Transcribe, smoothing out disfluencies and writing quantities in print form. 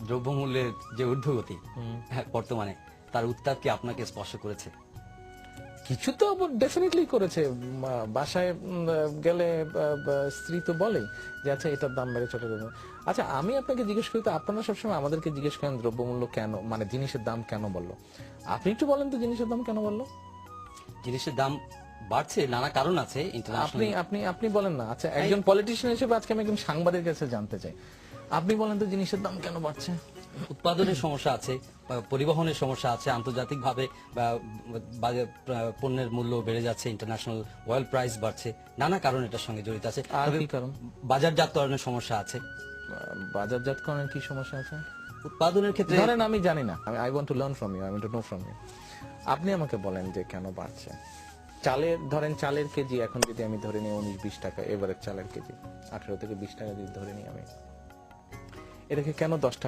দ্রব্যমূল্যের যে ঊর্ধ্বগতি বর্তমানে, তার উত্তাপ কি আপনাকে স্পর্শ করেছে? কিছু তো ডেফিনেটলি করেছে। বাসায় গেলে স্ত্রী তো বলেই যে আচ্ছা এটার দাম বেড়েছে ওটার দাম। আচ্ছা আমি আপনাকে জিজ্ঞেস করি, তো আপনারা সবসময় আমাদেরকে জিজ্ঞেস করেন দ্রব্যমূল্য কেন, মানে জিনিসের দাম কেন বললো। আপনি একটু বলেন তো জিনিসের দাম কেন বললো। জিনিসের দাম বাড়ছে, নানা কারণ আছে আপনি ইন্টারন্যাশনাল। আপনি আপনি বলেন না। আচ্ছা একজন পলিটিশিয়ান হিসেবে আজকে আমি একজন সাংবাদিকের কাছে জানতে চাই, আপনি বলেন তো জিনিসের দাম কেন বাড়ছে। উৎপাদনের সমস্যা আছে, পরিবহনের সমস্যা আছে, আন্তর্জাতিকভাবে পণ্যের মূল্য বেড়ে যাচ্ছে, ইন্টারন্যাশনাল অয়েল প্রাইস বাড়ছে, নানা কারণ এটার সঙ্গে জড়িত আছে। আর তবে কি কারণ? বাজারজাতকরণের সমস্যা আছে। বাজারজাতকরণের কি সমস্যা আছে? উৎপাদনের ক্ষেত্রে ধরেন আমি জানি না, I want to learn from you, I want to know from you. আপনি আমাকে বলেন যে কেন বাড়ছে। চালের ধরেন চালের কেজি এখন যদি আমি ধরে নিই 19-20 টাকা, এভারেজ চালের কেজি 18 থেকে 20 টাকা যদি ধরে নিই আমি, এটাকে কেন 10 টাকা